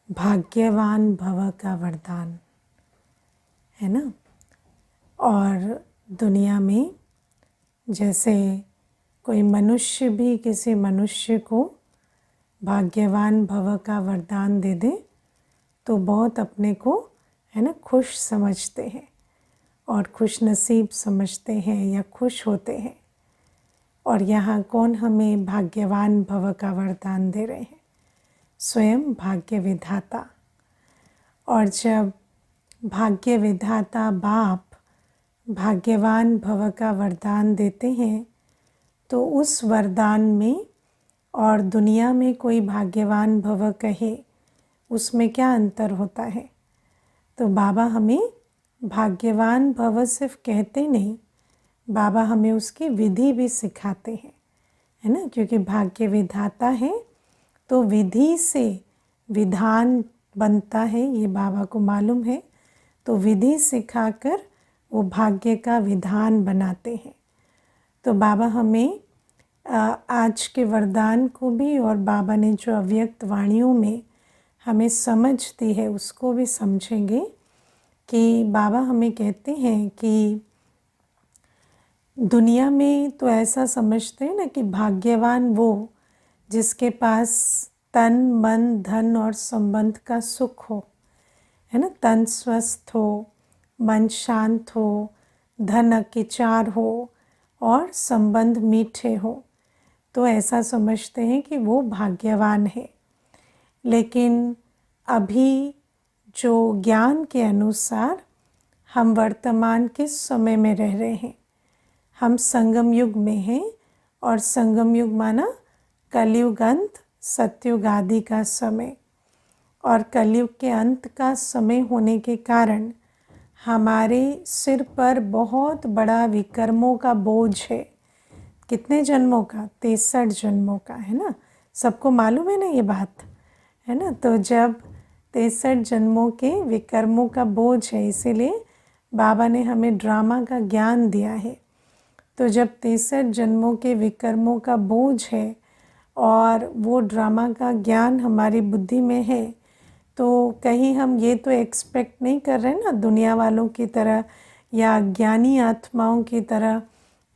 भाग्यवान भव का वरदान है ना। और दुनिया में जैसे कोई मनुष्य भी किसी मनुष्य को भाग्यवान भव का वरदान दे दे तो बहुत अपने को है ना खुश समझते हैं और खुश नसीब समझते हैं या खुश होते हैं। और यहाँ कौन हमें भाग्यवान भव का वरदान दे रहे हैं? स्वयं भाग्य विधाता। और जब भाग्य विधाता बाप भाग्यवान भव का वरदान देते हैं तो उस वरदान में और दुनिया में कोई भाग्यवान भव कहे उसमें क्या अंतर होता है? तो बाबा हमें भाग्यवान भव सिर्फ कहते नहीं, बाबा हमें उसकी विधि भी सिखाते हैं, है ना। क्योंकि भाग्य विधाता है तो विधि से विधान बनता है, ये बाबा को मालूम है। तो विधि सिखाकर वो भाग्य का विधान बनाते हैं। तो बाबा हमें आज के वरदान को भी और बाबा ने जो अव्यक्त वाणियों में हमें समझ दी है उसको भी समझेंगे कि बाबा हमें कहते हैं कि दुनिया में तो ऐसा समझते हैं ना कि भाग्यवान वो जिसके पास तन मन धन और संबंध का सुख हो, है ना। तन स्वस्थ हो, मन शांत हो, धन अकिचार हो और संबंध मीठे हो, तो ऐसा समझते हैं कि वो भाग्यवान है। लेकिन अभी जो ज्ञान के अनुसार हम वर्तमान के समय में रह रहे हैं, हम संगम युग में हैं। और संगम युग माना कलयुग अंत सतयुग आदि का समय। और कलयुग के अंत का समय होने के कारण हमारे सिर पर बहुत बड़ा विकर्मों का बोझ है। कितने जन्मों का? 63 जन्मों का, है ना। सबको मालूम है ना ये बात, है ना। तो जब 63 जन्मों के विकर्मों का बोझ है, इसीलिए बाबा ने हमें ड्रामा का ज्ञान दिया है। तो जब 63 जन्मों के विकर्मों का बोझ है और वो ड्रामा का ज्ञान हमारी बुद्धि में है, तो कहीं हम ये तो एक्सपेक्ट नहीं कर रहे ना दुनिया वालों की तरह या ज्ञानी आत्माओं की तरह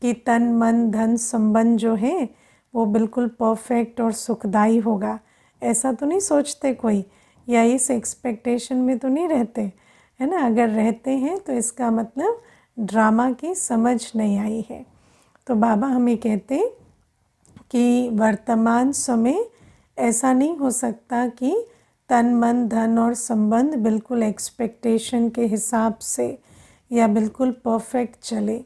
कि तन मन धन संबंध जो है वो बिल्कुल परफेक्ट और सुखदायी होगा। ऐसा तो नहीं सोचते कोई, या इस एक्सपेक्टेशन में तो नहीं रहते, है ना। अगर रहते हैं तो इसका मतलब ड्रामा की समझ नहीं आई है। तो बाबा हमें कहते कि वर्तमान समय ऐसा नहीं हो सकता कि तन मन धन और संबंध बिल्कुल एक्सपेक्टेशन के हिसाब से या बिल्कुल परफेक्ट चले।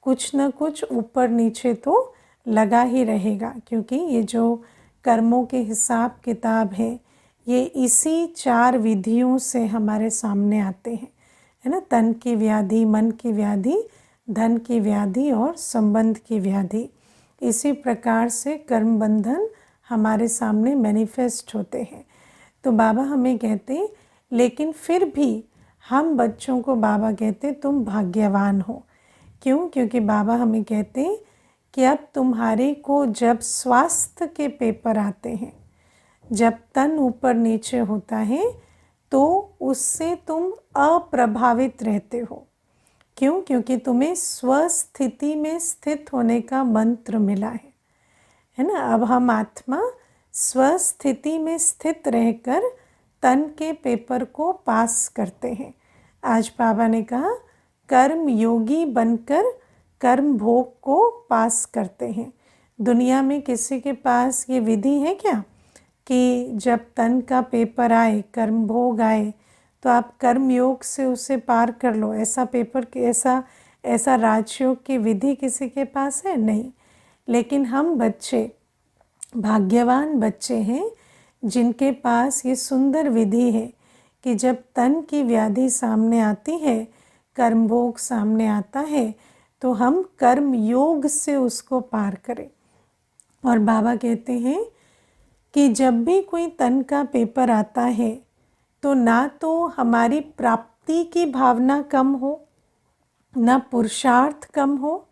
कुछ न कुछ ऊपर नीचे तो लगा ही रहेगा, क्योंकि ये जो कर्मों के हिसाब किताब है ये इसी 4 विधियों से हमारे सामने आते हैं, है ना। तन की व्याधि, मन की व्याधि, धन की व्याधि और संबंध की व्याधि। इसी प्रकार से कर्म बंधन हमारे सामने मैनिफेस्ट होते हैं। तो बाबा हमें कहते लेकिन फिर भी हम बच्चों को बाबा कहते तुम भाग्यवान हो। क्यों? क्योंकि बाबा हमें कहते कि अब तुम्हारे को जब स्वास्थ्य के पेपर आते हैं, जब तन ऊपर नीचे होता है तो उससे तुम अप्रभावित रहते हो। क्यों? क्योंकि तुम्हें स्वस्थिति में स्थित होने का मंत्र मिला है ना। अब हम आत्मा स्वस्थिति में स्थित रहकर तन के पेपर को पास करते हैं। आज बाबा ने कहा कर्म योगी बनकर कर्म भोग को पास करते हैं। दुनिया में किसी के पास ये विधि है क्या कि जब तन का पेपर आए, कर्म भोग आए, तो आप कर्म योग से उसे पार कर लो? ऐसा पेपर, ऐसा राजयोग की विधि किसी के पास है? नहीं। लेकिन हम बच्चे भाग्यवान बच्चे हैं जिनके पास ये सुंदर विधि है कि जब तन की व्याधि सामने आती है, कर्म भोग सामने आता है, तो हम कर्म योग से उसको पार करें। और बाबा कहते हैं कि जब भी कोई तन का पेपर आता है तो ना तो हमारी प्राप्ति की भावना कम हो, ना पुरुषार्थ कम हो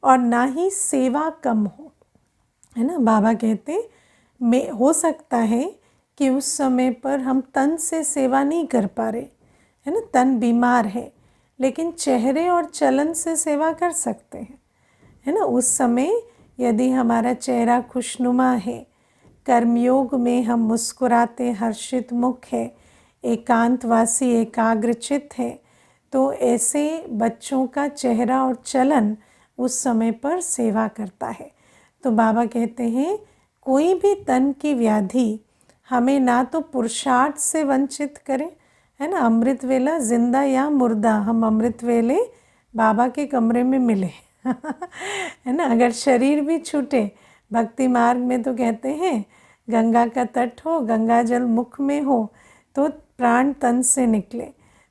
और ना ही सेवा कम हो, है ना। बाबा कहते में हो सकता है कि उस समय पर हम तन से सेवा नहीं कर पा रहे, है ना, तन बीमार है, लेकिन चेहरे और चलन से सेवा कर सकते हैं, है ना। उस समय यदि हमारा चेहरा खुशनुमा है, कर्मयोग में हम मुस्कुराते हर्षित मुख है, एकांतवासी एकाग्रचित है, तो ऐसे बच्चों का चेहरा और चलन उस समय पर सेवा करता है। तो बाबा कहते हैं कोई भी तन की व्याधि हमें ना तो पुरुषार्थ से वंचित करे, है ना। अमृत वेला जिंदा या मुर्दा, हम अमृत वेले बाबा के कमरे में मिले है ना। अगर शरीर भी छूटे, भक्ति मार्ग में तो कहते हैं गंगा का तट हो, गंगा जल मुख में हो, तो प्राण तन से निकले।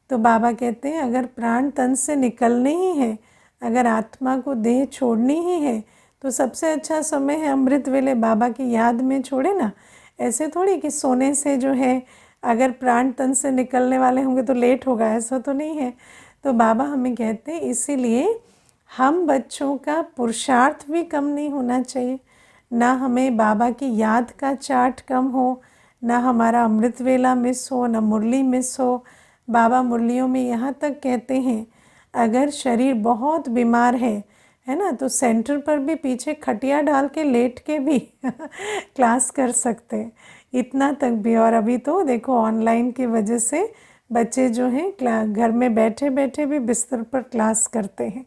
तो बाबा कहते हैं अगर प्राण तन से निकलने ही है, अगर आत्मा को देह छोड़नी ही है, तो सबसे अच्छा समय है अमृत वेले बाबा की याद में छोड़े ना। ऐसे थोड़ी कि सोने से जो है अगर प्राण तन से निकलने वाले होंगे तो लेट होगा, ऐसा तो नहीं है। तो बाबा हमें कहते हैं इसीलिए हम बच्चों का पुरुषार्थ भी कम नहीं होना चाहिए, ना हमें बाबा की याद का चार्ट कम हो, ना हमारा अमृत वेला मिस हो, ना मुरली मिस हो। बाबा मुरलियों में यहाँ तक कहते हैं अगर शरीर बहुत बीमार है ना, तो सेंटर पर भी पीछे खटिया डाल के लेट के भी क्लास कर सकते हैं, इतना तक भी। और अभी तो देखो ऑनलाइन की वजह से बच्चे जो हैं घर में बैठे बैठे भी बिस्तर पर क्लास करते हैं।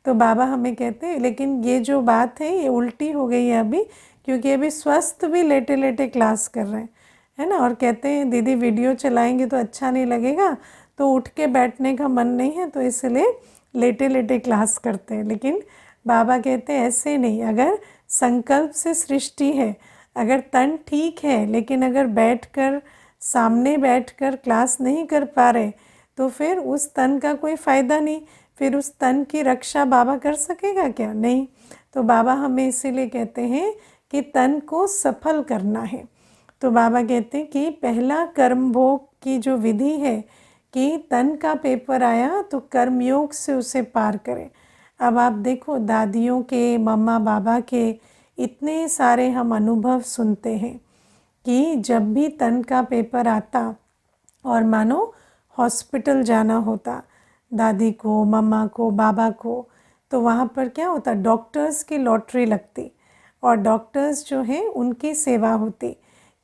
तो बाबा हमें कहते हैं लेकिन ये जो बात है ये उल्टी हो गई है अभी, क्योंकि अभी स्वस्थ भी लेटे लेटे क्लास कर रहे हैं, है ना। और कहते हैं दीदी वीडियो चलाएंगे तो अच्छा नहीं लगेगा, तो उठ के बैठने का मन नहीं है, तो इसलिए लेटे लेटे क्लास करते हैं। लेकिन बाबा कहते हैं ऐसे नहीं, अगर संकल्प से सृष्टि है, अगर तन ठीक है, लेकिन अगर बैठकर सामने बैठकर क्लास नहीं कर पा रहे, तो फिर उस तन का कोई फ़ायदा नहीं, फिर उस तन की रक्षा बाबा कर सकेगा क्या? नहीं। तो बाबा हमें इसीलिए कहते हैं कि तन को सफल करना है। तो बाबा कहते हैं कि पहला कर्म भोग की जो विधि है कि तन का पेपर आया तो कर्मयोग से उसे पार करें। अब आप देखो दादियों के, मम्मा बाबा के इतने सारे हम अनुभव सुनते हैं कि जब भी तन का पेपर आता और मानो हॉस्पिटल जाना होता दादी को, मम्मा को, बाबा को, तो वहाँ पर क्या होता, डॉक्टर्स की लॉटरी लगती और डॉक्टर्स जो हैं उनकी सेवा होती,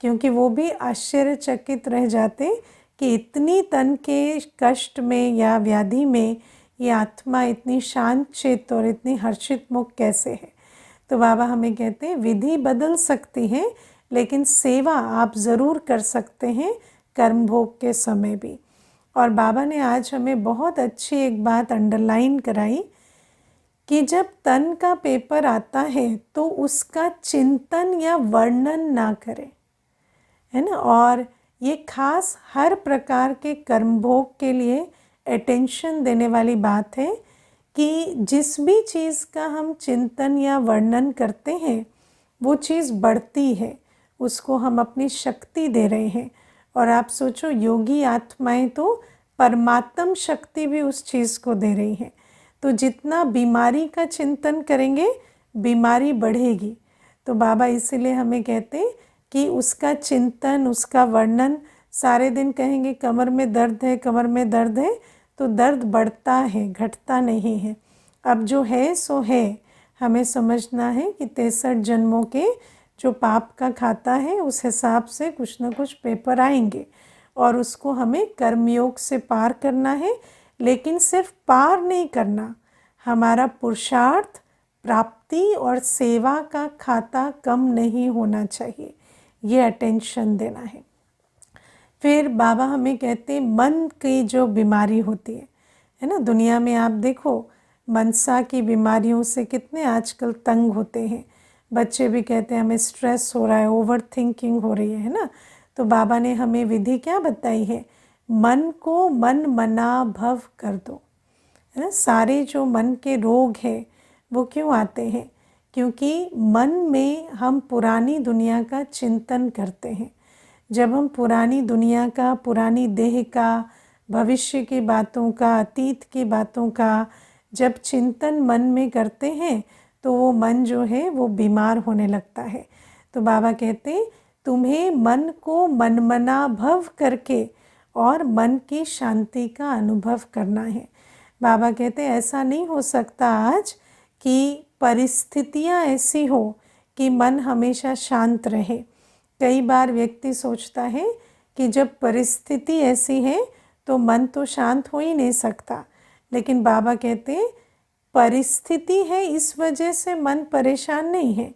क्योंकि वो भी आश्चर्यचकित रह जाते कि इतनी तन के कष्ट में या व्याधि में ये आत्मा इतनी शांत चित्त और इतनी हर्षित मुख कैसे है। तो बाबा हमें कहते हैं विधि बदल सकती है, लेकिन सेवा आप ज़रूर कर सकते हैं कर्म भोग के समय भी। और बाबा ने आज हमें बहुत अच्छी एक बात अंडरलाइन कराई कि जब तन का पेपर आता है तो उसका चिंतन या वर्णन ना करें, है ना। और ये खास हर प्रकार के कर्म भोग के लिए अटेंशन देने वाली बात है कि जिस भी चीज़ का हम चिंतन या वर्णन करते हैं वो चीज़ बढ़ती है, उसको हम अपनी शक्ति दे रहे हैं। और आप सोचो योगी आत्माएं तो परमात्म शक्ति भी उस चीज़ को दे रही हैं। तो जितना बीमारी का चिंतन करेंगे बीमारी बढ़ेगी। तो बाबा इसीलिए हमें कहते हैं कि उसका चिंतन, उसका वर्णन, सारे दिन कहेंगे कमर में दर्द है, कमर में दर्द है, तो दर्द बढ़ता है, घटता नहीं है। अब जो है सो है, हमें समझना है कि 63 जन्मों के जो पाप का खाता है उस हिसाब से कुछ न कुछ पेपर आएंगे और उसको हमें कर्मयोग से पार करना है। लेकिन सिर्फ पार नहीं करना, हमारा पुरुषार्थ, प्राप्ति और सेवा का खाता कम नहीं होना चाहिए, ये अटेंशन देना है। फिर बाबा हमें कहते हैं मन की जो बीमारी होती है ना, दुनिया में आप देखो मनसा की बीमारियों से कितने आजकल तंग होते हैं। बच्चे भी कहते हैं हमें स्ट्रेस हो रहा है, ओवर थिंकिंग हो रही है ना। तो बाबा ने हमें विधि क्या बताई है, मन को मन मना भव कर दो, है ना। सारे जो मन के रोग हैं वो क्यों आते हैं, क्योंकि मन में हम पुरानी दुनिया का चिंतन करते हैं। जब हम पुरानी दुनिया का, पुरानी देह का, भविष्य की बातों का, अतीत की बातों का जब चिंतन मन में करते हैं तो वो मन जो है वो बीमार होने लगता है। तो बाबा कहते हैं तुम्हें मन को मनमना भव करके और मन की शांति का अनुभव करना है। बाबा कहते हैं ऐसा नहीं हो सकता आज कि परिस्थितियाँ ऐसी हो कि मन हमेशा शांत रहे। कई बार व्यक्ति सोचता है कि जब परिस्थिति ऐसी है तो मन तो शांत हो ही नहीं सकता, लेकिन बाबा कहते हैं परिस्थिति है इस वजह से मन परेशान नहीं है,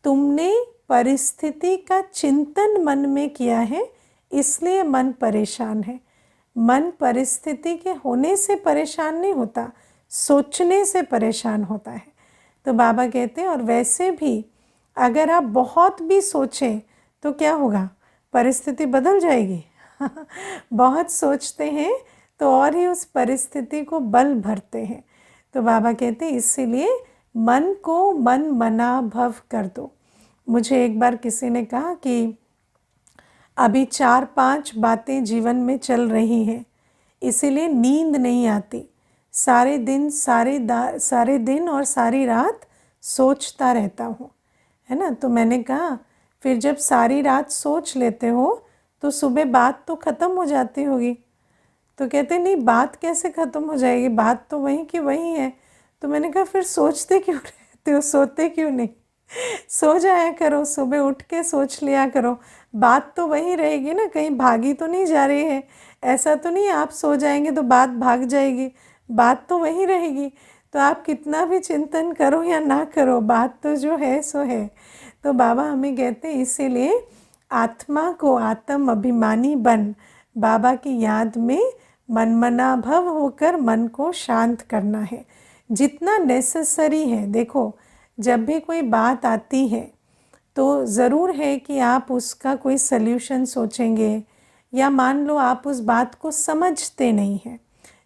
तुमने परिस्थिति का चिंतन मन में किया है इसलिए मन परेशान है। मन परिस्थिति के होने से परेशान नहीं होता, सोचने से परेशान होता है। तो बाबा कहते हैं और वैसे भी अगर आप बहुत भी सोचें तो क्या होगा, परिस्थिति बदल जाएगी। बहुत सोचते हैं तो और ही उस परिस्थिति को बल भरते हैं। तो बाबा कहते हैं इसीलिए मन को मन मना भव कर दो। मुझे एक बार किसी ने कहा कि अभी 4-5 बातें जीवन में चल रही हैं, इसीलिए नींद नहीं आती, सारे दिन और सारी रात सोचता रहता हूँ, है ना। तो मैंने कहा फिर जब सारी रात सोच लेते हो तो सुबह बात तो ख़त्म हो जाती होगी। तो कहते नहीं बात कैसे ख़त्म हो जाएगी, बात तो वहीं की वहीं है। तो मैंने कहा फिर सोचते क्यों रहते हो, सोते क्यों नहीं, सो जाया करो, सुबह उठ के सोच लिया करो, बात तो वहीं रहेगी ना, कहीं भागी तो नहीं जा रही है। ऐसा तो नहीं आप सो जाएंगे तो बात भाग जाएगी, बात तो वहीं रहेगी। तो आप कितना भी चिंतन करो या ना करो, बात तो जो है सो है। तो बाबा हमें कहते हैं इसीलिए आत्मा को आत्म अभिमानी बन बाबा की याद में मनमना भव होकर मन को शांत करना है जितना नेसेसरी है। देखो जब भी कोई बात आती है तो ज़रूर है कि आप उसका कोई सल्यूशन सोचेंगे, या मान लो आप उस बात को समझते नहीं हैं।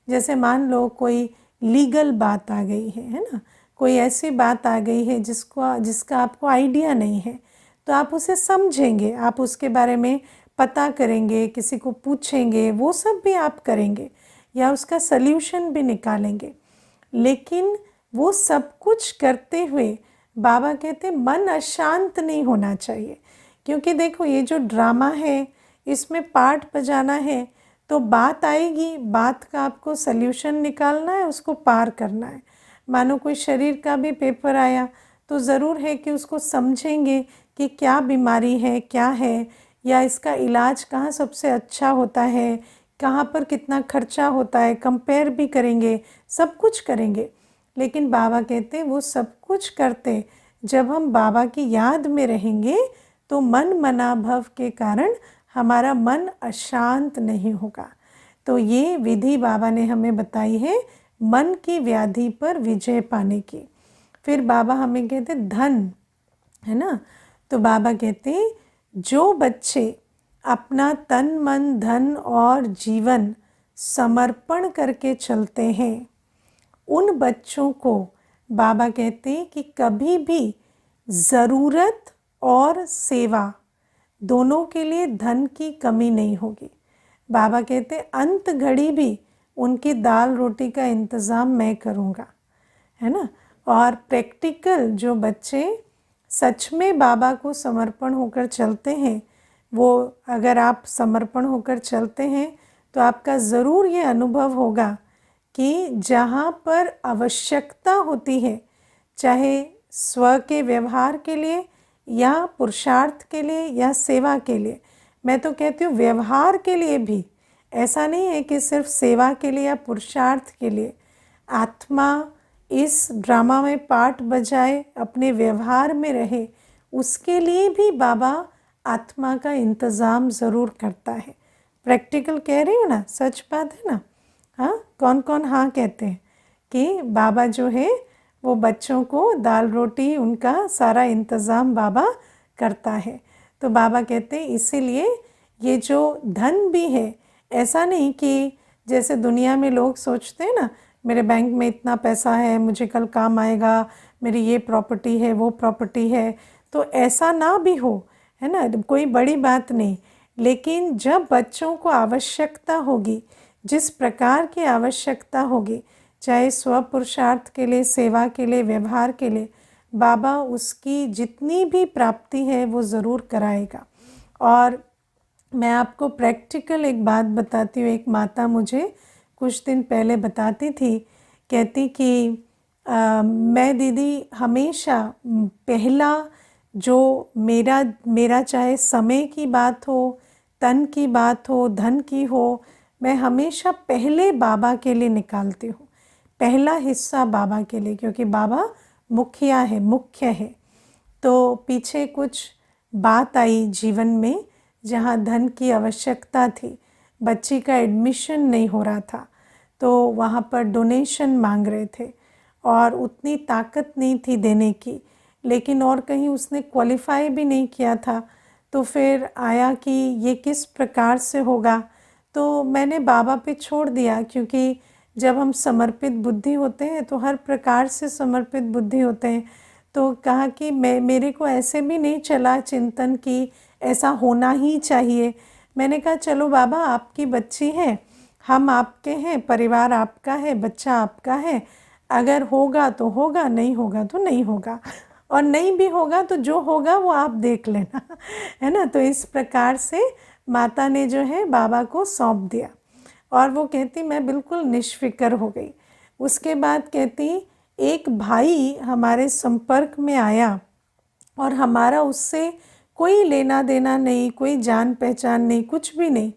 जैसे मान लो कोई लीगल बात आ गई है ना, कोई ऐसी बात आ गई है जिसका आपको आइडिया नहीं है, तो आप उसे समझेंगे, आप उसके बारे में पता करेंगे, किसी को पूछेंगे, वो सब भी आप करेंगे या उसका सल्यूशन भी निकालेंगे। लेकिन वो सब कुछ करते हुए बाबा कहते मन अशांत नहीं होना चाहिए, क्योंकि देखो ये जो ड्रामा है इसमें पार्ट बजाना है, तो बात आएगी, बात का आपको सल्यूशन निकालना है, उसको पार करना है। मानो कोई शरीर का भी पेपर आया तो ज़रूर है कि उसको समझेंगे कि क्या बीमारी है, क्या है, या इसका इलाज कहाँ सबसे अच्छा होता है, कहाँ पर कितना खर्चा होता है, कंपेयर भी करेंगे, सब कुछ करेंगे। लेकिन बाबा कहते हैं वो सब कुछ करते जब हम बाबा की याद में रहेंगे तो मन मना भव के कारण हमारा मन अशांत नहीं होगा। तो ये विधि बाबा ने हमें बताई है मन की व्याधि पर विजय पाने की। फिर बाबा हमें कहते धन, है ना। तो बाबा कहते जो बच्चे अपना तन मन धन और जीवन समर्पण करके चलते हैं उन बच्चों को बाबा कहते हैं कि कभी भी ज़रूरत और सेवा दोनों के लिए धन की कमी नहीं होगी। बाबा कहते अंत घड़ी भी उनकी दाल रोटी का इंतज़ाम मैं करूँगा, है ना। और प्रैक्टिकल जो बच्चे सच में बाबा को समर्पण होकर चलते हैं, वो अगर आप समर्पण होकर चलते हैं तो आपका ज़रूर ये अनुभव होगा कि जहाँ पर आवश्यकता होती है, चाहे स्व के व्यवहार के लिए या पुरुषार्थ के लिए या सेवा के लिए, मैं तो कहती हूँ व्यवहार के लिए भी, ऐसा नहीं है कि सिर्फ सेवा के लिए या पुरुषार्थ के लिए, आत्मा इस ड्रामा में पार्ट बजाए, अपने व्यवहार में रहे, उसके लिए भी बाबा आत्मा का इंतज़ाम ज़रूर करता है। प्रैक्टिकल कह रही हूँ ना, सच बात है ना। हाँ, कौन कौन हाँ कहते हैं कि बाबा जो है वो बच्चों को दाल रोटी उनका सारा इंतज़ाम बाबा करता है। तो बाबा कहते हैं इसीलिए ये जो धन भी है, ऐसा नहीं कि जैसे दुनिया में लोग सोचते हैं ना, मेरे बैंक में इतना पैसा है, मुझे कल काम आएगा, मेरी ये प्रॉपर्टी है, वो प्रॉपर्टी है, तो ऐसा ना भी हो, है ना, कोई बड़ी बात नहीं। लेकिन जब बच्चों को आवश्यकता होगी, जिस प्रकार की आवश्यकता होगी, चाहे स्वपुरुषार्थ के लिए, सेवा के लिए, व्यवहार के लिए, बाबा उसकी जितनी भी प्राप्ति है वो ज़रूर कराएगा। और मैं आपको प्रैक्टिकल एक बात बताती हूँ। एक माता मुझे कुछ दिन पहले बताती थी, कहती कि मैं दीदी हमेशा पहला जो मेरा चाहे समय की बात हो, तन की बात हो, धन की हो, मैं हमेशा पहले बाबा के लिए निकालती हूँ, पहला हिस्सा बाबा के लिए, क्योंकि बाबा मुखिया है, मुख्य है। तो पीछे कुछ बात आई जीवन में जहाँ धन की आवश्यकता थी, बच्ची का एडमिशन नहीं हो रहा था, तो वहाँ पर डोनेशन मांग रहे थे और उतनी ताकत नहीं थी देने की, लेकिन और कहीं उसने क्वालिफाई भी नहीं किया था। तो फिर आया कि ये किस प्रकार से होगा, तो मैंने बाबा पे छोड़ दिया, क्योंकि जब हम समर्पित बुद्धि होते हैं तो हर प्रकार से समर्पित बुद्धि होते हैं। तो कहा कि मेरे को ऐसे भी नहीं चला चिंतन कि ऐसा होना ही चाहिए। मैंने कहा चलो बाबा, आपकी बच्ची है, हम आपके हैं, परिवार आपका है, बच्चा आपका है, अगर होगा तो होगा, नहीं होगा तो नहीं होगा, और नहीं भी होगा तो जो होगा वो आप देख लेना है ना। तो इस प्रकार से माता ने जो है बाबा को सौंप दिया, और वो कहती मैं बिल्कुल निष्फिक्र हो गई। उसके बाद कहती एक भाई हमारे संपर्क में आया और हमारा उससे कोई लेना देना नहीं, कोई जान पहचान नहीं, कुछ भी नहीं,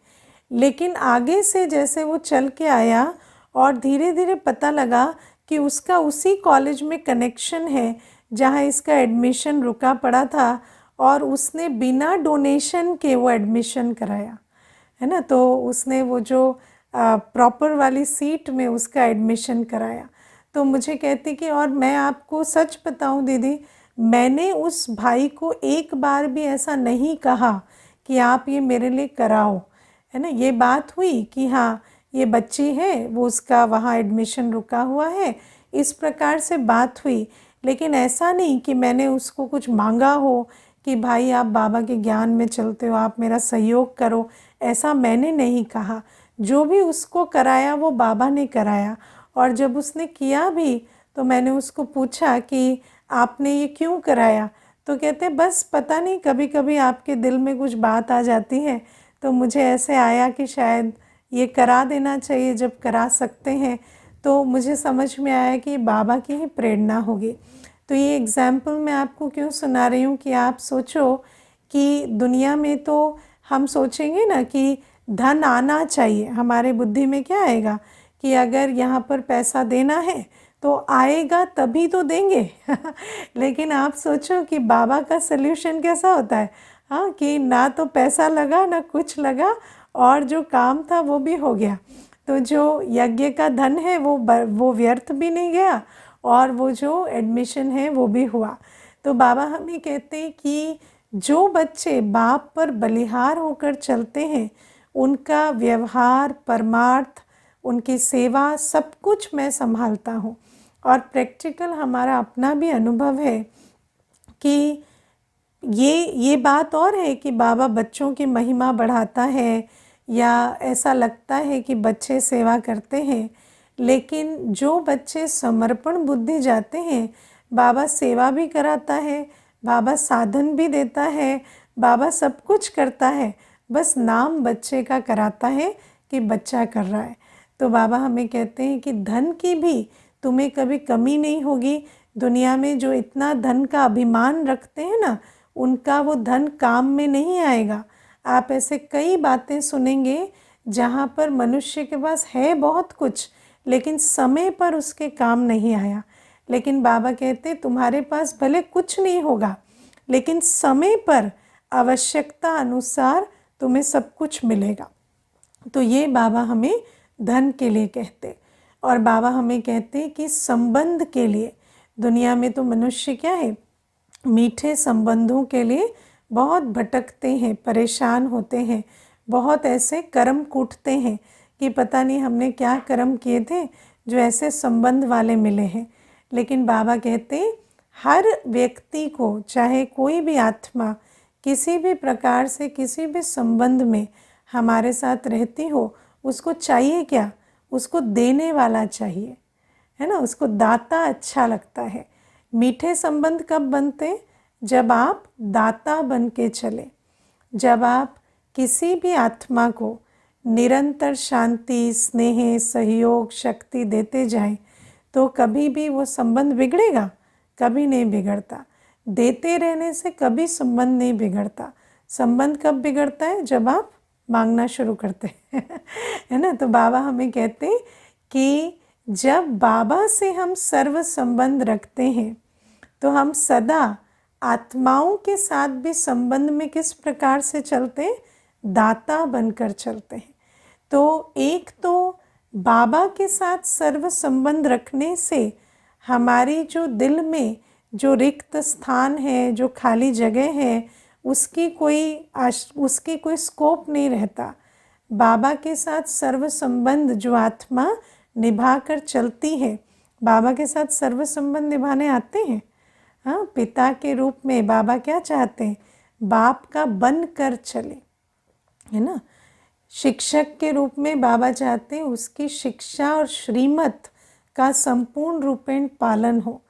लेकिन आगे से जैसे वो चल के आया और धीरे धीरे पता लगा कि उसका उसी कॉलेज में कनेक्शन है जहाँ इसका एडमिशन रुका पड़ा था, और उसने बिना डोनेशन के वो एडमिशन कराया, है ना। तो उसने वो जो प्रॉपर वाली सीट में उसका एडमिशन कराया। तो मुझे कहती कि और मैं आपको सच बताऊं दीदी, मैंने उस भाई को एक बार भी ऐसा नहीं कहा कि आप ये मेरे लिए कराओ, है ना। ये बात हुई कि हाँ ये बच्ची है, वो उसका वहाँ एडमिशन रुका हुआ है, इस प्रकार से बात हुई, लेकिन ऐसा नहीं कि मैंने उसको कुछ मांगा हो कि भाई आप बाबा के ज्ञान में चलते हो, आप मेरा सहयोग करो, ऐसा मैंने नहीं कहा। जो भी उसको कराया वो बाबा ने कराया। और जब उसने किया भी तो मैंने उसको पूछा कि आपने ये क्यों कराया, तो कहते बस पता नहीं, कभी कभी आपके दिल में कुछ बात आ जाती है, तो मुझे ऐसे आया कि शायद ये करा देना चाहिए जब करा सकते हैं। तो मुझे समझ में आया कि बाबा की ही प्रेरणा होगी। तो ये एग्ज़ाम्पल मैं आपको क्यों सुना रही हूँ कि आप सोचो कि दुनिया में तो हम सोचेंगे ना कि धन आना चाहिए, हमारे बुद्धि में क्या आएगा कि अगर यहाँ पर पैसा देना है तो आएगा तभी तो देंगे लेकिन आप सोचो कि बाबा का सल्यूशन कैसा होता है, हाँ, कि ना तो पैसा लगा ना कुछ लगा, और जो काम था वो भी हो गया। तो जो यज्ञ का धन है वो व्यर्थ भी नहीं गया, और वो जो एडमिशन है वो भी हुआ। तो बाबा हमें कहते हैं कि जो बच्चे बाप पर बलिहार होकर चलते हैं, उनका व्यवहार, परमार्थ, उनकी सेवा, सब कुछ मैं संभालता हूँ। और प्रैक्टिकल हमारा अपना भी अनुभव है कि ये बात और है कि बाबा बच्चों की महिमा बढ़ाता है, या ऐसा लगता है कि बच्चे सेवा करते हैं, लेकिन जो बच्चे समर्पण बुद्धि जाते हैं, बाबा सेवा भी कराता है, बाबा साधन भी देता है, बाबा सब कुछ करता है, बस नाम बच्चे का कराता है कि बच्चा कर रहा है। तो बाबा हमें कहते हैं कि धन की भी तुम्हें कभी कमी नहीं होगी। दुनिया में जो इतना धन का अभिमान रखते हैं ना, उनका वो धन काम में नहीं आएगा। आप ऐसे कई बातें सुनेंगे जहाँ पर मनुष्य के पास है बहुत कुछ, लेकिन समय पर उसके काम नहीं आया। लेकिन बाबा कहते तुम्हारे पास भले कुछ नहीं होगा, लेकिन समय पर आवश्यकता अनुसार तुम्हें सब कुछ मिलेगा। तो ये बाबा हमें धन के लिए कहते, और बाबा हमें कहते कि संबंध के लिए। दुनिया में तो मनुष्य क्या है, मीठे संबंधों के लिए बहुत भटकते हैं, परेशान होते हैं, बहुत ऐसे कर्म कूटते हैं कि पता नहीं हमने क्या कर्म किए थे जो ऐसे संबंध वाले मिले हैं। लेकिन बाबा कहते हर व्यक्ति को, चाहे कोई भी आत्मा किसी भी प्रकार से किसी भी संबंध में हमारे साथ रहती हो, उसको चाहिए क्या, उसको देने वाला चाहिए, है ना। उसको दाता अच्छा लगता है। मीठे संबंध कब बनते, जब आप दाता बन के चले। जब आप किसी भी आत्मा को निरंतर शांति, स्नेह, सहयोग, शक्ति देते जाएं तो कभी भी वो संबंध बिगड़ेगा? कभी नहीं बिगड़ता। देते रहने से कभी संबंध नहीं बिगड़ता। संबंध कब बिगड़ता है? जब आप मांगना शुरू करते हैं है ना। तो बाबा हमें कहते हैं कि जब बाबा से हम सर्व संबंध रखते हैं तो हम सदा आत्माओं के साथ भी संबंध में किस प्रकार से चलते हैं? दाता बनकर चलते हैं। तो एक तो बाबा के साथ सर्व संबंध रखने से हमारी जो दिल में जो रिक्त स्थान है, जो खाली जगह है, उसकी कोई स्कोप नहीं रहता। बाबा के साथ सर्व संबंध जो आत्मा निभा कर चलती है, बाबा के साथ सर्व संबंध निभाने आते हैं। हाँ, पिता के रूप में बाबा क्या चाहते हैं? बाप का बन कर चले, है ना। शिक्षक के रूप में बाबा चाहते हैं उसकी शिक्षा और श्रीमत का संपूर्ण रूपेण पालन हो।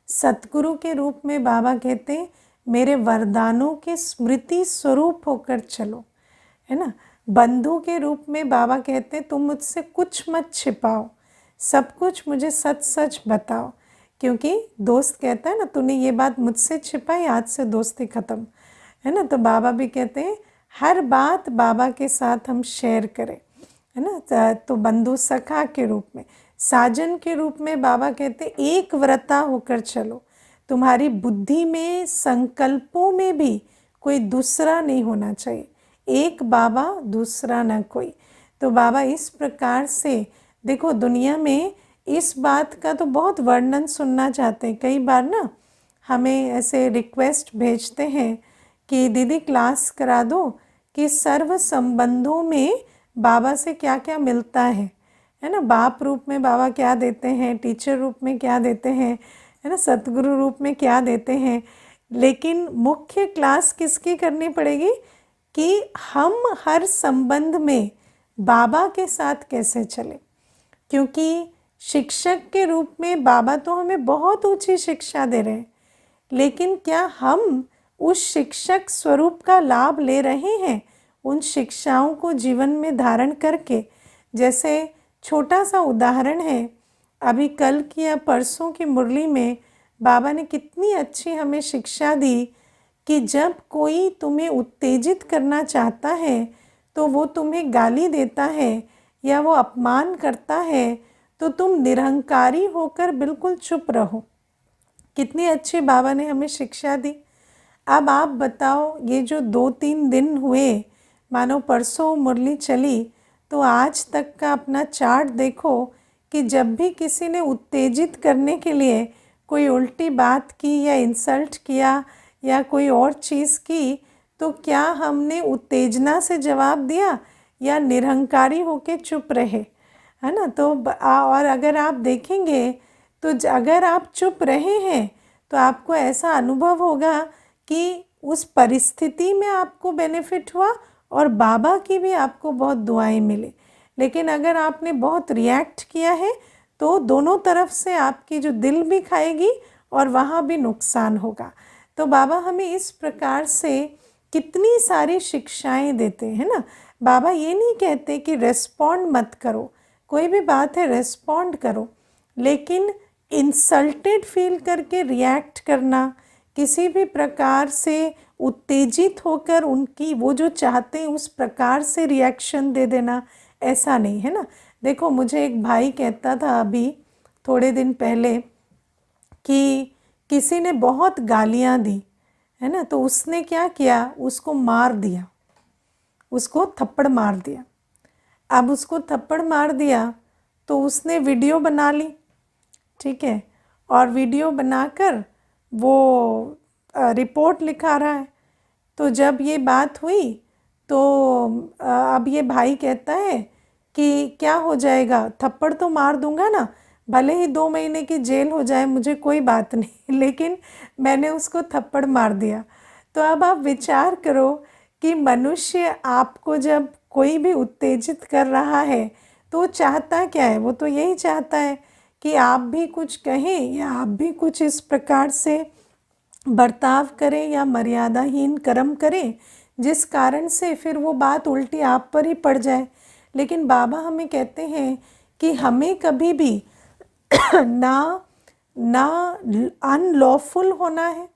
सतगुरु के रूप में बाबा कहते हैं मेरे वरदानों के स्मृति स्वरूप होकर चलो, है ना। बंधु के रूप में बाबा कहते हैं तुम मुझसे कुछ मत छिपाओ, सब कुछ मुझे सच सच बताओ, क्योंकि दोस्त कहता है ना तूने ये बात मुझसे छिपाई, आज से दोस्ती ख़त्म, है ना। तो बाबा भी कहते हैं हर बात बाबा के साथ हम शेयर करें, है ना। तो बंधु सखा के रूप में, साजन के रूप में बाबा कहते हैं एक व्रता होकर चलो। तुम्हारी बुद्धि में, संकल्पों में भी कोई दूसरा नहीं होना चाहिए। एक बाबा, दूसरा ना कोई। तो बाबा इस प्रकार से, देखो दुनिया में इस बात का तो बहुत वर्णन सुनना चाहते हैं। कई बार ना हमें ऐसे रिक्वेस्ट भेजते हैं कि दीदी क्लास करा दो कि सर्व संबंधों में बाबा से क्या क्या मिलता है ना। बाप रूप में बाबा क्या देते हैं, टीचर रूप में क्या देते हैं, है ना, सतगुरु रूप में क्या देते हैं। लेकिन मुख्य क्लास किसकी करनी पड़ेगी कि हम हर संबंध में बाबा के साथ कैसे चले। क्योंकि शिक्षक के रूप में बाबा तो हमें बहुत ऊंची शिक्षा दे रहे हैं, लेकिन क्या हम उस शिक्षक स्वरूप का लाभ ले रहे हैं उन शिक्षाओं को जीवन में धारण करके। जैसे छोटा सा उदाहरण है, अभी कल की या परसों की मुरली में बाबा ने कितनी अच्छी हमें शिक्षा दी कि जब कोई तुम्हें उत्तेजित करना चाहता है तो वो तुम्हें गाली देता है या वो अपमान करता है तो तुम निरहंकारी होकर बिल्कुल चुप रहो। कितनी अच्छी बाबा ने हमें शिक्षा दी। अब आप बताओ, ये जो 2-3 दिन हुए, मानो परसों मुरली चली, तो आज तक का अपना चार्ट देखो कि जब भी किसी ने उत्तेजित करने के लिए कोई उल्टी बात की या इंसल्ट किया या कोई और चीज़ की, तो क्या हमने उत्तेजना से जवाब दिया या निरहंकारी होके चुप रहे, है ना। तो और अगर आप देखेंगे तो अगर आप चुप रहे हैं तो आपको ऐसा अनुभव होगा कि उस परिस्थिति में आपको बेनिफिट हुआ और बाबा की भी आपको बहुत दुआएं मिली। लेकिन अगर आपने बहुत रिएक्ट किया है तो दोनों तरफ से आपकी जो दिल भी खाएगी और वहाँ भी नुकसान होगा। तो बाबा हमें इस प्रकार से कितनी सारी शिक्षाएं देते हैं ना। बाबा ये नहीं कहते कि रेस्पॉन्ड मत करो, कोई भी बात है रेस्पॉन्ड करो, लेकिन इंसल्टेड फील करके रिएक्ट करना, किसी भी प्रकार से उत्तेजित होकर उनकी वो जो चाहते हैं उस प्रकार से रिएक्शन दे देना, ऐसा नहीं, है ना। देखो मुझे एक भाई कहता था अभी थोड़े दिन पहले कि किसी ने बहुत गालियाँ दी, है ना, तो उसने क्या किया, उसको मार दिया, उसको थप्पड़ मार दिया। अब उसको थप्पड़ मार दिया तो उसने वीडियो बना ली, ठीक है, और वीडियो बनाकर वो रिपोर्ट लिखा रहा है। तो जब ये बात हुई तो अब ये भाई कहता है कि क्या हो जाएगा, थप्पड़ तो मार दूंगा ना, भले ही 2 महीने की जेल हो जाए मुझे कोई बात नहीं, लेकिन मैंने उसको थप्पड़ मार दिया। तो अब आप विचार करो कि मनुष्य आपको जब कोई भी उत्तेजित कर रहा है तो चाहता क्या है, वो तो यही चाहता है कि आप भी कुछ कहें या आप भी कुछ इस प्रकार से बर्ताव करें या मर्यादाहीन कर्म करें जिस कारण से फिर वो बात उल्टी आप पर ही पड़ जाए। लेकिन बाबा हमें कहते हैं कि हमें कभी भी ना ना अनलॉफुल होना है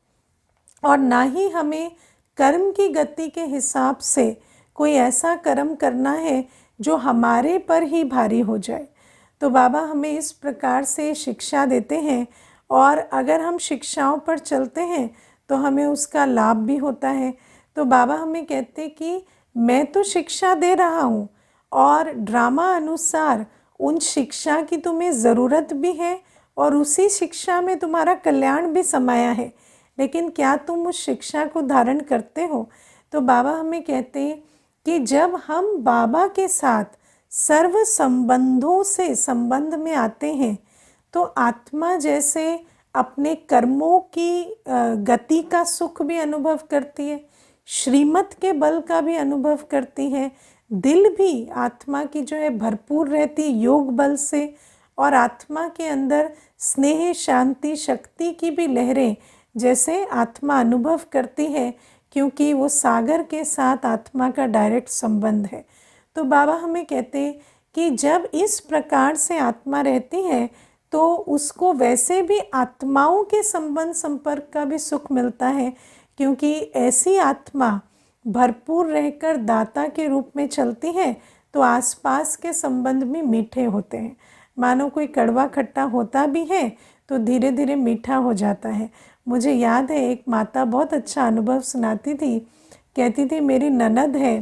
और ना ही हमें कर्म की गति के हिसाब से कोई ऐसा कर्म करना है जो हमारे पर ही भारी हो जाए। तो बाबा हमें इस प्रकार से शिक्षा देते हैं और अगर हम शिक्षाओं पर चलते हैं तो हमें उसका लाभ भी होता है। तो बाबा हमें कहते कि मैं तो शिक्षा दे रहा हूँ और ड्रामा अनुसार उन शिक्षा की तुम्हें ज़रूरत भी है और उसी शिक्षा में तुम्हारा कल्याण भी समाया है, लेकिन क्या तुम उस शिक्षा को धारण करते हो? तो बाबा हमें कहते हैं कि जब हम बाबा के साथ सर्व संबंधों से संबंध में आते हैं तो आत्मा जैसे अपने कर्मों की गति का सुख भी अनुभव करती है, श्रीमत के बल का भी अनुभव करती है, दिल भी आत्मा की जो है भरपूर रहती योग बल से, और आत्मा के अंदर स्नेह शांति शक्ति की भी लहरें जैसे आत्मा अनुभव करती है, क्योंकि वो सागर के साथ आत्मा का डायरेक्ट संबंध है। तो बाबा हमें कहते हैं कि जब इस प्रकार से आत्मा रहती है तो उसको वैसे भी आत्माओं के संबंध संपर्क का भी सुख मिलता है, क्योंकि ऐसी आत्मा भरपूर रहकर दाता के रूप में चलती है तो आसपास के संबंध भी मीठे होते हैं। मानो कोई कड़वा खट्टा होता भी है तो धीरे धीरे मीठा हो जाता है। मुझे याद है एक माता बहुत अच्छा अनुभव सुनाती थी, कहती थी मेरी ननद है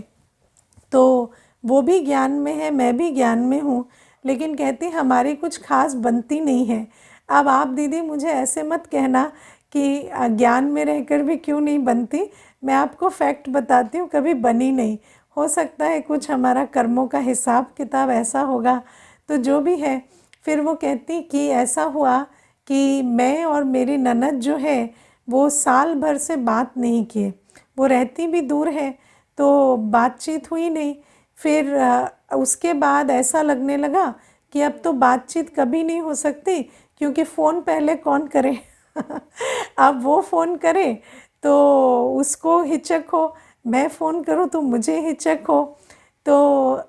तो वो भी ज्ञान में है, मैं भी ज्ञान में हूँ, लेकिन कहती हमारी कुछ खास बनती नहीं है। अब आप दीदी मुझे ऐसे मत कहना कि ज्ञान में रहकर भी क्यों नहीं बनती, मैं आपको फैक्ट बताती हूँ, कभी बनी नहीं। हो सकता है कुछ हमारा कर्मों का हिसाब किताब ऐसा होगा, तो जो भी है। फिर वो कहती कि ऐसा हुआ कि मैं और मेरी ननद जो है वो साल भर से बात नहीं किए, वो रहती भी दूर है तो बातचीत हुई नहीं। फिर उसके बाद ऐसा लगने लगा कि अब तो बातचीत कभी नहीं हो सकती, क्योंकि फ़ोन पहले कौन करे अब वो फ़ोन करे तो उसको हिचक हो, मैं फ़ोन करूँ तो मुझे हिचक हो। तो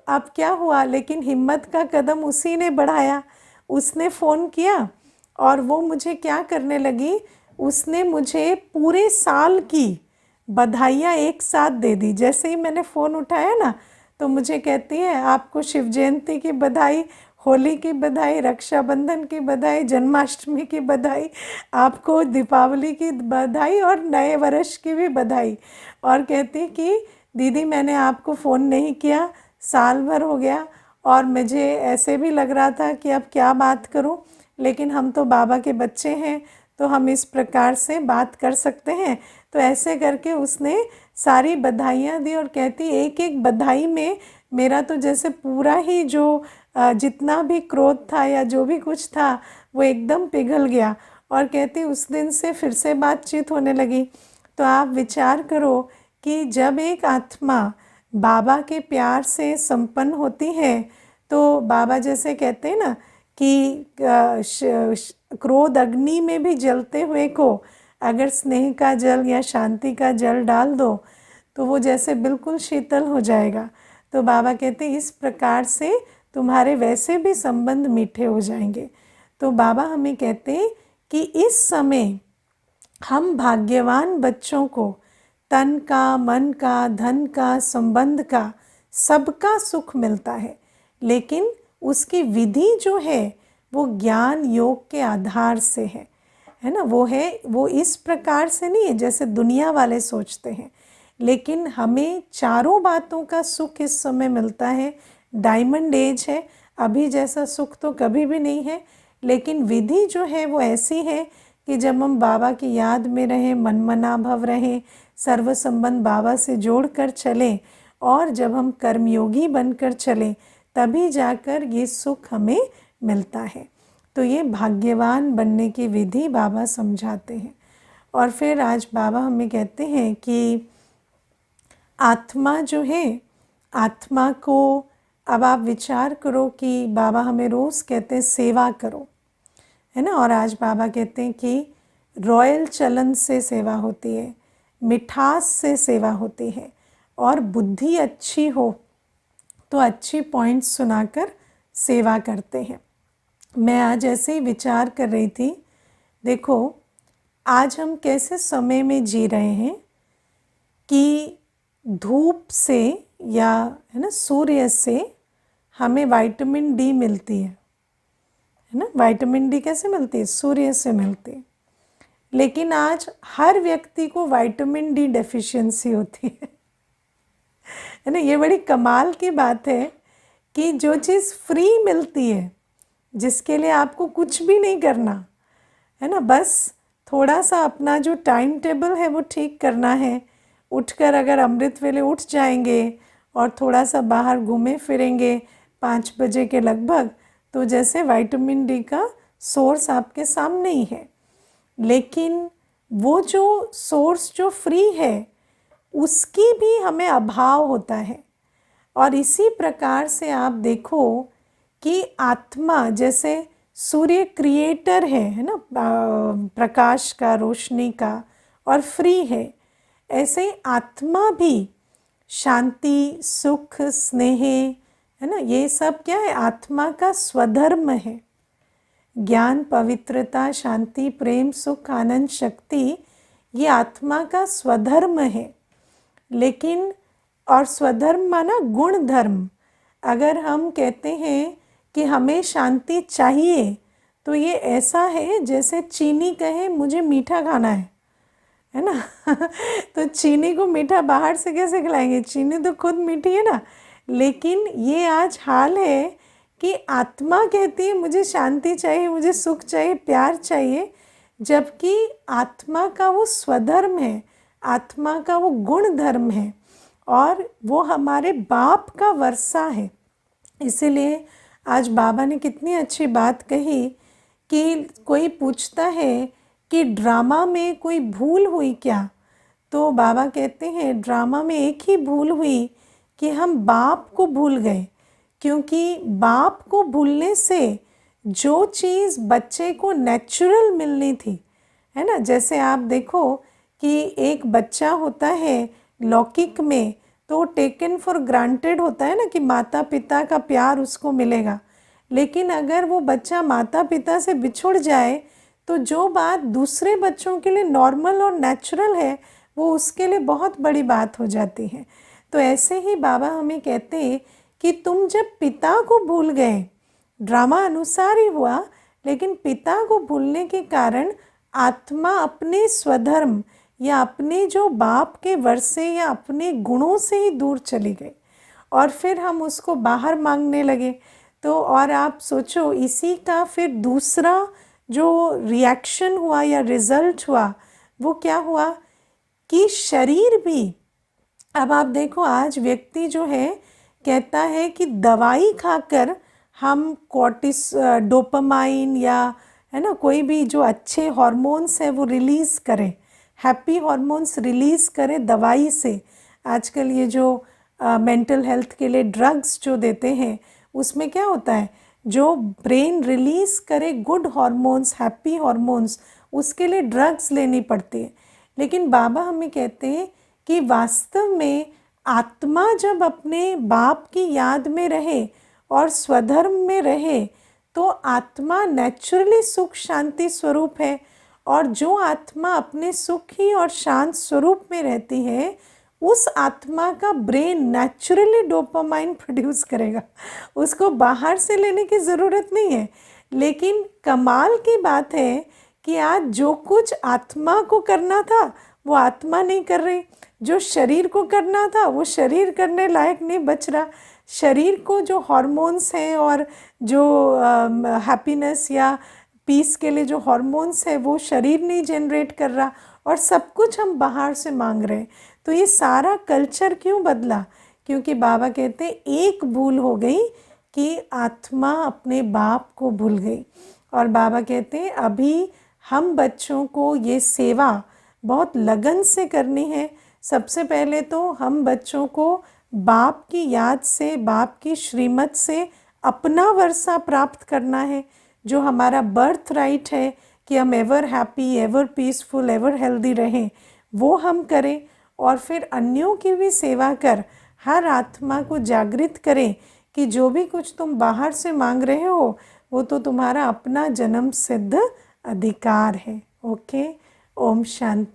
अब क्या हुआ, लेकिन हिम्मत का कदम उसी ने बढ़ाया, उसने फ़ोन किया और वो मुझे क्या करने लगी, उसने मुझे पूरे साल की बधाइयाँ एक साथ दे दी। जैसे ही मैंने फ़ोन उठाया ना तो मुझे कहती है आपको शिव जयंती की बधाई, होली की बधाई, रक्षाबंधन की बधाई, जन्माष्टमी की बधाई, आपको दीपावली की बधाई और नए वर्ष की भी बधाई। और कहती कि दीदी मैंने आपको फ़ोन नहीं किया, साल भर हो गया और मुझे ऐसे भी लग रहा था कि अब क्या बात करूं, लेकिन हम तो बाबा के बच्चे हैं तो हम इस प्रकार से बात कर सकते हैं। तो ऐसे करके उसने सारी बधाइयाँ दी और कहती एक एक बधाई में मेरा तो जैसे पूरा ही जो जितना भी क्रोध था या जो भी कुछ था वो एकदम पिघल गया। और कहती उस दिन से फिर से बातचीत होने लगी। तो आप विचार करो कि जब एक आत्मा बाबा के प्यार से संपन्न होती है तो बाबा जैसे कहते हैं ना कि क्रोध अग्नि में भी जलते हुए को अगर स्नेह का जल या शांति का जल डाल दो तो वो जैसे बिल्कुल शीतल हो जाएगा। तो बाबा कहते इस प्रकार से तुम्हारे वैसे भी संबंध मीठे हो जाएंगे। तो बाबा हमें कहते हैं कि इस समय हम भाग्यवान बच्चों को तन का, मन का, धन का, संबंध का, सबका सुख मिलता है, लेकिन उसकी विधि जो है वो ज्ञान योग के आधार से है ना। वो इस प्रकार से नहीं है जैसे दुनिया वाले सोचते हैं, लेकिन हमें चारों बातों का सुख इस समय मिलता है। डायमंड एज है, अभी जैसा सुख तो कभी भी नहीं है, लेकिन विधि जो है वो ऐसी है कि जब हम बाबा की याद में रहें, मनमना भव रहें, सर्व संबंध बाबा से जोड़ कर चलें और जब हम कर्मयोगी बनकर चलें तभी जाकर ये सुख हमें मिलता है। तो ये भाग्यवान बनने की विधि बाबा समझाते हैं। और फिर आज बाबा हमें कहते हैं कि आत्मा जो है, आत्मा को अब आप विचार करो कि बाबा हमें रोज़ कहते हैं सेवा करो, है ना। और आज बाबा कहते हैं कि रॉयल चलन से सेवा होती है, मिठास से सेवा होती है। और बुद्धि अच्छी हो तो अच्छी पॉइंट्स सुनाकर सेवा करते हैं। मैं आज ऐसे ही विचार कर रही थी, देखो आज हम कैसे समय में जी रहे हैं कि धूप से या है ना सूर्य से हमें विटामिन डी मिलती है ना। विटामिन डी कैसे मिलती है? सूर्य से मिलती है। लेकिन आज हर व्यक्ति को विटामिन डी डेफिशिएंसी होती है ना। ये बड़ी कमाल की बात है कि जो चीज़ फ्री मिलती है, जिसके लिए आपको कुछ भी नहीं करना है ना, बस थोड़ा सा अपना जो टाइम टेबल है वो ठीक करना है। उठकर अगर अमृत वेले उठ जाएंगे और थोड़ा सा बाहर घूमे फिरेंगे 5 बजे के लगभग, तो जैसे विटामिन डी का सोर्स आपके सामने ही है। लेकिन वो जो सोर्स जो फ्री है उसकी भी हमें अभाव होता है। और इसी प्रकार से आप देखो कि आत्मा, जैसे सूर्य क्रिएटर है ना, प्रकाश का, रोशनी का, और फ्री है, ऐसे आत्मा भी शांति, सुख, स्नेह है ना, ये सब क्या है? आत्मा का स्वधर्म है। ज्ञान, पवित्रता, शांति, प्रेम, सुख, आनंद, शक्ति, ये आत्मा का स्वधर्म है। लेकिन और स्वधर्म माना गुण धर्म। अगर हम कहते हैं कि हमें शांति चाहिए तो ये ऐसा है जैसे चीनी कहे मुझे मीठा खाना है ना तो चीनी को मीठा बाहर से कैसे खिलाएंगे? चीनी तो खुद मीठी है ना। लेकिन ये आज हाल है कि आत्मा कहती है मुझे शांति चाहिए, मुझे सुख चाहिए, प्यार चाहिए, जबकि आत्मा का वो स्वधर्म है, आत्मा का वो गुण धर्म है और वो हमारे बाप का वर्षा है। इसीलिए आज बाबा ने कितनी अच्छी बात कही कि कोई पूछता है कि ड्रामा में कोई भूल हुई क्या? तो बाबा कहते हैं ड्रामा में एक ही भूल हुई कि हम बाप को भूल गए, क्योंकि बाप को भूलने से जो चीज़ बच्चे को नेचुरल मिलनी थी, है ना, जैसे आप देखो कि एक बच्चा होता है लौकिक में तो टेकन फॉर ग्रांटेड होता है ना कि माता पिता का प्यार उसको मिलेगा। लेकिन अगर वो बच्चा माता पिता से बिछुड़ जाए तो जो बात दूसरे बच्चों के लिए नॉर्मल और नेचुरल है वो उसके लिए बहुत बड़ी बात हो जाती है। तो ऐसे ही बाबा हमें कहते हैं कि तुम जब पिता को भूल गए, ड्रामा अनुसार ही हुआ, लेकिन पिता को भूलने के कारण आत्मा अपने स्वधर्म या अपने जो बाप के वर्षे या अपने गुणों से ही दूर चली गई और फिर हम उसको बाहर मांगने लगे। तो और आप सोचो इसी का फिर दूसरा जो रिएक्शन हुआ या रिजल्ट हुआ वो क्या हुआ कि शरीर भी, अब आप देखो आज व्यक्ति जो है कहता है कि दवाई खाकर हम डोपामाइन या है ना कोई भी जो अच्छे हार्मोन्स है वो रिलीज़ करें, हैप्पी हार्मोन्स रिलीज़ करें दवाई से। आजकल ये जो मेंटल हेल्थ के लिए ड्रग्स जो देते हैं उसमें क्या होता है, जो ब्रेन रिलीज़ करे गुड हार्मोन्स, हैप्पी हार्मोन्स, उसके लिए ड्रग्स लेनी पड़ती है। लेकिन बाबा हमें कहते हैं कि वास्तव में आत्मा जब अपने बाप की याद में रहे और स्वधर्म में रहे तो आत्मा नेचुरली सुख शांति स्वरूप है। और जो आत्मा अपने सुखी और शांत स्वरूप में रहती है उस आत्मा का ब्रेन नेचुरली डोपामाइन प्रोड्यूस करेगा, उसको बाहर से लेने की ज़रूरत नहीं है। लेकिन कमाल की बात है कि आज जो कुछ आत्मा को करना था वो आत्मा नहीं कर रही, जो शरीर को करना था वो शरीर करने लायक नहीं बच रहा। शरीर को जो हार्मोन्स हैं और जो हैप्पीनेस या पीस के लिए जो हार्मोन्स है वो शरीर नहीं जनरेट कर रहा और सब कुछ हम बाहर से मांग रहे हैं। तो ये सारा कल्चर क्यों बदला? क्योंकि बाबा कहते हैं एक भूल हो गई कि आत्मा अपने बाप को भूल गई। और बाबा कहते हैं अभी हम बच्चों को ये सेवा बहुत लगन से करनी है। सबसे पहले तो हम बच्चों को बाप की याद से, बाप की श्रीमत से अपना वर्षा प्राप्त करना है, जो हमारा बर्थ राइट है कि हम ever happy, ever peaceful, ever healthy रहें, वो हम करें। और फिर अन्यों की भी सेवा कर हर आत्मा को जागृत करें कि जो भी कुछ तुम बाहर से मांग रहे हो वो तो तुम्हारा अपना जन्म सिद्ध अधिकार है। ओके, ओम शांति।